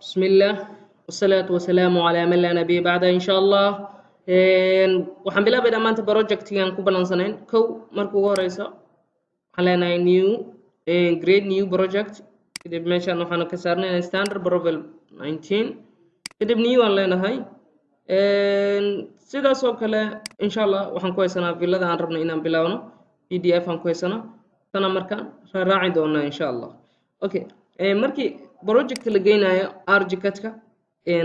بسم الله والصلاة والسلام على من لا نبي بعد إن شاء الله. waxaan bilaabaynaa maanta projectkan ku ballansanayn kow marka ugu horeysa waxaan leenahay new grade new project kadib meeshaan waxaan ka saarnay standard profile 19 kadib new aan leenahay sidaas oo kale insha Allah waxaan ku haysanaa villada aan rabno inaan bilaawno PDF aan ku haysanaa tan markaan raaci doonaa insha Allah. Okay, markii project la geynayo archicad-ka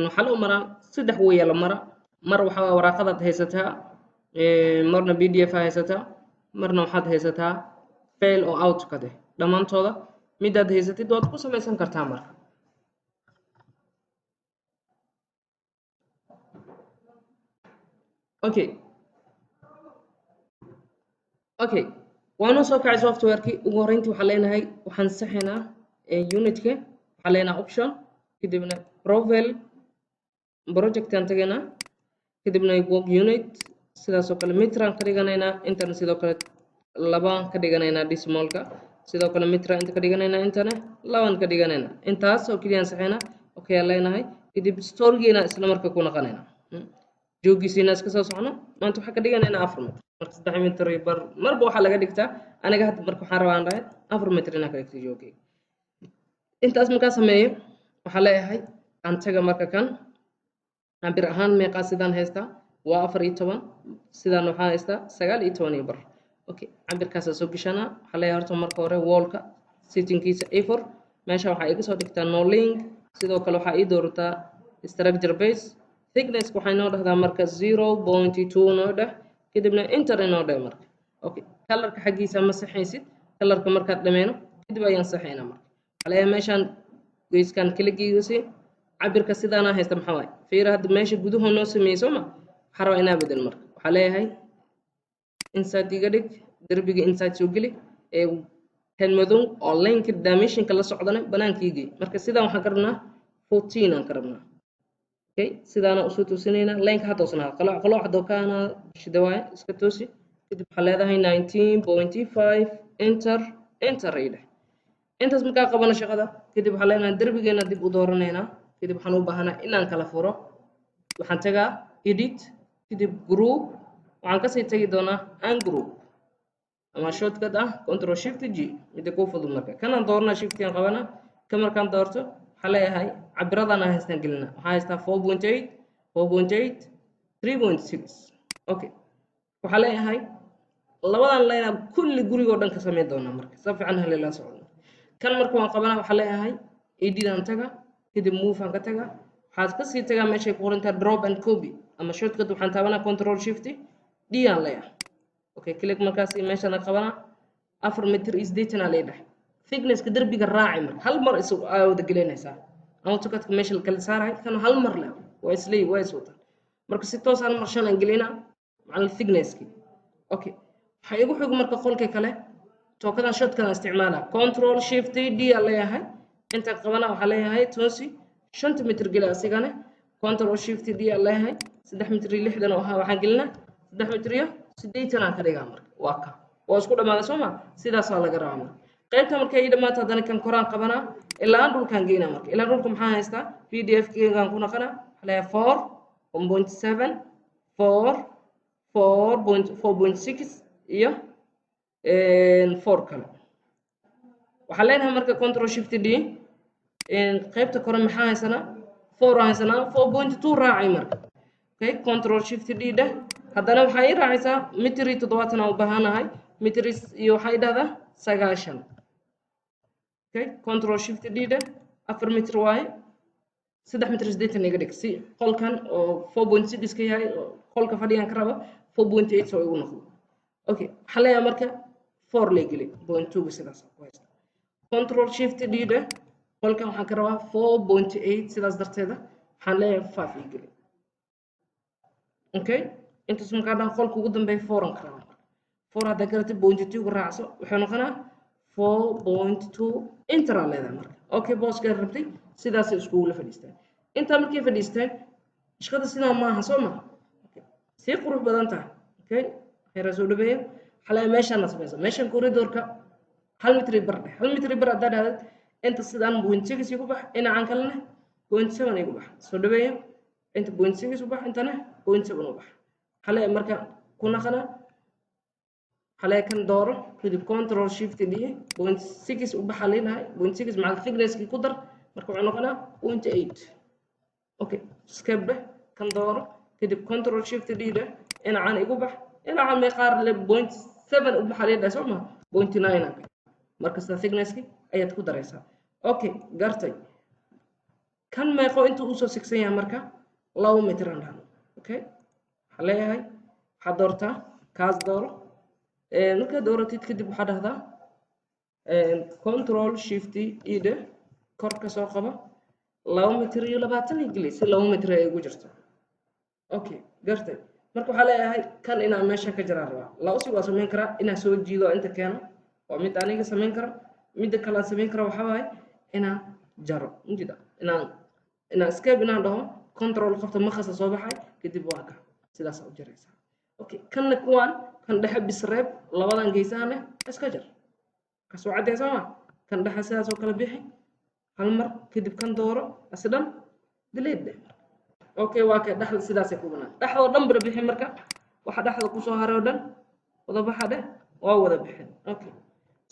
waxaa loo maraa saddex way la maraa mar waxa waraaqadaad haysataa marna PDF haysataa marna waxaad haysataa fail oo AutoCAD dhamaantooda midaad haysatid waad ku samaysan kartaa marka. Okay waanu soo kacay software-kii ugu horeyntii waxaan leenahay waxaan saxinaa unit-ka waxaan leenahay option kadibna profile project aan tagaynaa kadibna work unit sidaas oo kale meter ka dhiganaynaa intana sidoo kale 2 ka dhiganaynaa decimal-ka sidoo kale meter inta ka dhiganaynaa intana 2 ka dhiganaynaa intaas oo kaliya saxinaa okay aan leenahay kadib store-geena isla markaa ku naqanaynaa joogiisina iska soo socno maanta waxa ka dhiganaynaa 4 meter marka 3 meter bar marba waxa laga dhigtaa aniga hadda marka waxaan rabaa aan 4 meter inaan ka dhigto joogay intaas markaa sameeyo waxa leeyahay aan taga marka kan cabir ahaan meeqa sidaan haystaa waa 14 sidaan waxa haystaa 19 bar. Okay cabirkaas soo gishana waxa leeyahay horta marka hore wall-ka setting-kiisa A4 meesha waxa iga soo dhigtaa no link sidoo kale waxa ii doorataa structure base thickness waxay noo dhahdaa marka 0.2 noo dhah kadibna enter noo dhah marka. Okay color-ka xaqiisa ma saxaysid color-ka markaad dhameeno kadib ayaan saxaynaa marka على ماشان جيس كان كل جيسي عبر كسيدانا هيست محاوي فيرا هاد ماشي جودو هنو سميسوما حروا إنا بدل مرك عليه هاي إنسان تيجرك دربيجي إنسان شوجلي كان مدون أونلاين كداميشن كلا صعدنا بنان كيجي مرك سيدا وحكرنا 14 أنكرنا أوكي سيدانا أسوتو سنينا لين كهاتوسنا قلوا حدو كان شدواي سكتوسي كده بحالة هاي 19.5 enter ريده intaas markaa qabana shaqada kadib waxa leenahay darbigeena dib u dooranayna kadib waxaan u baahanaa inaan kala furo waxaan tagaa edit kadib group waxaan ka sii tagi doonaa ungroup ama shortcut control shift G mid ku fudud marka kana doorna shift aan qabana kamarkaan doorto waxa leeyahay cabiradana haystaan gelina waxa haystaa 4.8 3.6 okay waxa leeyahay labadan line kulli guriga oo dhan ka sameey doona marka si fiican hal la socdo kan marka waan qabana waxa leeyahay edit aan taga kadib move aan ka taga waxaad ka sii tagaa meesha ku qoran tahay drop and copy ama shortcut waxaan taabanaa control shift D aan leeyahay okay click markaas meesha aan qabana 4 meter is data aan leeyahay thickness ka darbiga raaci mar hal mar isu aawada gelinaysa AutoCAD ka meesha kala saaray kan hal mar leh waa isleey waa iswata marka si toos aan mar shan aan gelina macna thickness ki okay waxa igu xog marka qolka kale توكدان شوت كان استعمالها كنترول شيفت دي عليها انت قبنا وعليها توسي شنت متر قلا سيغانه كنترول شيفت دي عليها 3 متر لحدنا وها waxaan gelina 3 متر iyo 8 ka dhigaa marka waa ka oo isku dhamaada Soomaa sidaas waa laga rabaa qaybta markay ay dhamaato hadana kan koraan qabana ilaa dhulkan geeyna marka ilaa dhulka maxaa haystaa PDF keegan ku naqana halaya 4.7 4.6 iyo 4 kale waxa leenahay marka control shift D qaybta kore maxaa haysana 4 haysana 4.2 raacay marka okay control shift D da hadana waxa ay raacaysaa metri 70 u baahanahay metri iyo waxa ay dhahdaa 9 okay control shift D da 4 metr waay 3 metr 8 iga dhig si qolkan oo 4.6 ka yahay qolka fadhiyan ka raba 4.8 soo igu noqdo okay waxa leeyahay marka 4 legally 0.2 sidaas ku haysta control shift D da qolkan waxaan ka rabaa 4.8 sidaas darteeda waxaan leeyahay 5 legally okay intaas markaa dhan qolka ugu dambeeya 4 aan ka rabaa 4 hada karti 0.2 ku raacso wuxuu noqonaa 4.2 enter aan leedahay marka okay boss ka rabtay sidaas isku la fadhiistaan inta markay fadhiistaan shaqada sidaa ma aha Soomaa okay si qurux badan tahay okay heer soo dhabeeyo حلا ماشان نسميه ماشان كوريدور كا هل متر برد هل متر برد ده انت سيدان بوينتيكس يكوبح انا عن كلنا 0.7 igu bax soo dhaweeyo inta 0.6 u bax intana 0.7 u bax xalee marka ku naqana xalee kan dooro kadib control shift d 0.6 u bax leeyahay 0.6 macal thickness ki ku dar marka wuxuu noqonaa 0.8 okay skip kan dooro kadib control shift d da ina aan igu bax ina aan meeqaar le 0.7 u bax leeyahay soo ma 0.9 marka thickness ki ayaad ku dareysaa okay gartay kan meeqo inta uu soo sigsan yahay marka 2 mitir aan dhahno okay waxa leeyahay waxa doortaa kaas dooro marka dooratid kadib waxa dhahdaa control shift e da kor ka soo qaba 2 mitir iyo 20 ingiliis 2 mitir ay ugu jirto okay gartay marka waxa leeyahay kan ina meesha ka jira rabaa la usii waa sameyn karaa ina soo jiido inta keeno waa mid aniga sameyn karo mid kale sameyn karo waxa waay ina jaro injida ina escape ina dhaho control qabto ma khasa soo baxay kadib waa ka sidaas u jiraysa okay kan kuwan kan dhexe bisreeb labadan geesana iska jar ka soo cadeeyso ma kan dhexe sidaas oo kala bixi hal mar kadib kan dooro asdan delete okay waa ka dhaxal sidaas ay ku banaan dhaxdo dhan bar bixin marka waxa dhaxda ku soo haray oo dhan wada baxade waa wada bixin okay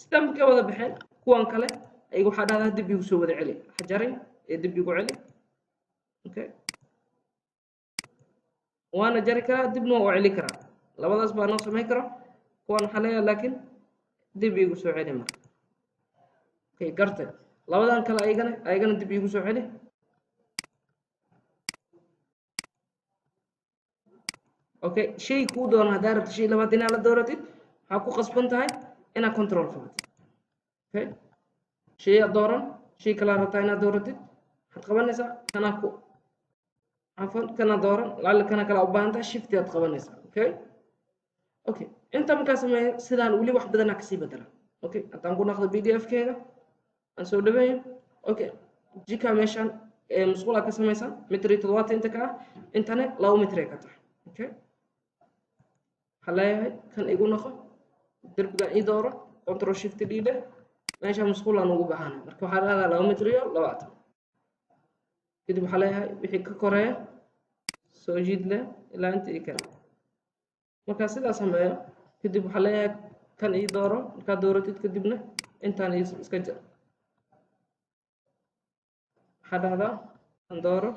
sidaan ka wada bixin kuwan kale ay waxa dhahdaa dib igu soo wada celi xajarin ee dib igu celi okay وانا جاري كرا دبنا وعلي كرا لبدا اسبوع نو سمي كرا كون حاليا لكن دب يغو سو علي مر اوكي قرت لبدان كلا ايغنا دب يغو سو علي اوكي شيء كو دون هدارت شيء لبدين على دورتي ها كو قسبنتahay ina control فقط اوكي شيء دورن شيء كلا رتاينا دورتي حد قبنيسا كنا كو عفوا كنا دورا لعل كنا كلا وبانتا شيفت يا تقبلنيسا اوكي انت ما كاسمي سيدان ولي واحد بدنا كسي بدلا اوكي انت نقول ناخذ بي دي اف كده انسو دبي اوكي جيكا ميشان مسؤوله كسميسا متري تضوات انت كا انتنا لو متري كتا اوكي حلاي كان يقول ناخذ دربغا اي دورا كنترول شيفت دي ده ماشي مسؤوله نوغو بهانا marka waxa la laba mitriyo 20 kadib waxa leeyahay wixii ka koreeya soo jiidle ilaa inta ay kala marka sidaas sameeyo kadib waxa leeyahay kan ii dooro marka dooratid kadibna intaan iska jar waxa dhahdaa kan dooro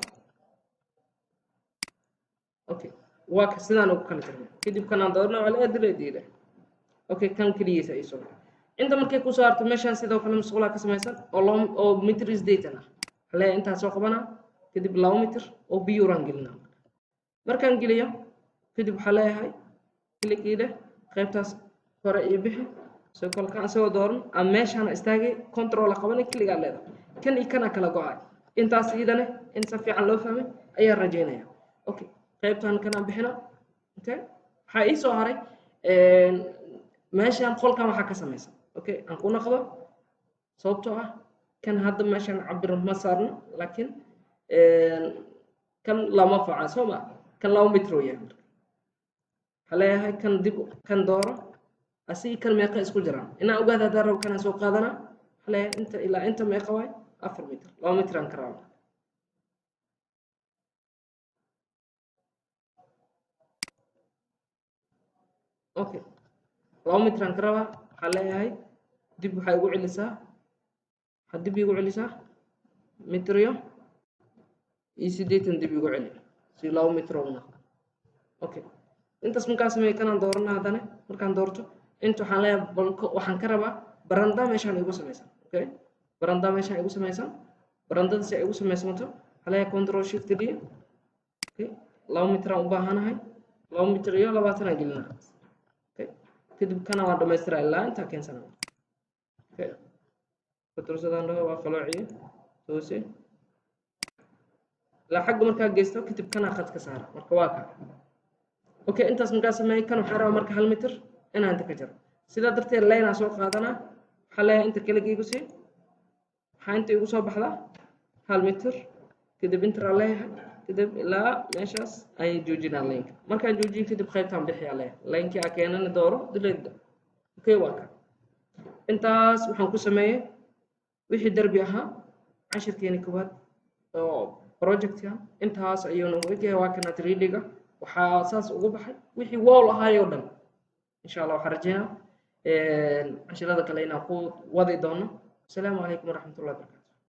okay waa ka sidaan ugu kala jirnaa kadib kan aan doorno wala dileediile okay kan kaliya ay soo inta markay ku saarto meeshan sidoo kale mas'uula ka samaysan oo meters data ah hal inta soo qabana kadib 2 mitir oo biyuran gelina markaan geliyo kadib waxa leeyahay klikiida qaybtaas hore iyo bixi soo kolka soo dooran ama meeshan istaagay control qabanay kliga leedahay kan iyo kana kala go'ay intaas idane in si fiican loo fahmay ayaa rajeynaya okay qaybtan kana bixina okay waxa ii soo haray meeshan qolkan waxa ka samaysan okay aan ku naqdo sababtoo ah kan hadda meeshan cabir ma saarno laakiin kan lama faca soma kan 2 mitir yahay haleeyahay kan dib kan dooro asi kan meeqa isku jiraan ina ogaada daro kana soo qaadana haleey inta ilaa inta meeqa way 4 mitir 2 mitir aan karaa okay 2 mitir aan karaa haleeyahay dib waxay ugu celisaa hadib igu celisaa mitriyo isideetan dib igu celi si 2 mitir oo noqdo okay intaas markaan sameeyay kanaan doorana hadana markaan doorto inta waxaan leeyahay balko waxaan ka rabaa baranda meeshaan igu sameeysan okay baranda meeshaan igu sameeysan barandada si ay igu sameeysanto halaya control shift d okay 2 mitir aan u baahanahay 2 mitir iyo 20 aan gelina okay kadib kana waa dhameystiraa ilaa inta keensanaa okay fatursadan waa qaloociye toose la xaq marka geesto kadib kana qad ka saar marka waa ka okay intaas marka sameey kan waxa rabaa marka 1 mitir inaan inta ka jaro sida darteed layna soo qaadana xalay inta kala geeygo si waxa inta igu soo baxda 1 mitir kadib inta leeyahay kadib ilaa meeshaas ay joojinaa link markaan joojiyo kadib qaybtaan bixiyaa linki aan keenana dooro delete okay waa ka intaas waxaan ku sameeyay wixii darbi ahaa 10 koowaad projectkan intaas ayuu nagu egyahay waa kana 3D-ga waxaa saas ugu baxay wixii wall ahaayoo dhan insha allah waxaan rajeynaa cashirada kale inaan ku wadi doono asalaamu calaykum waraxmatullahi wabarakatu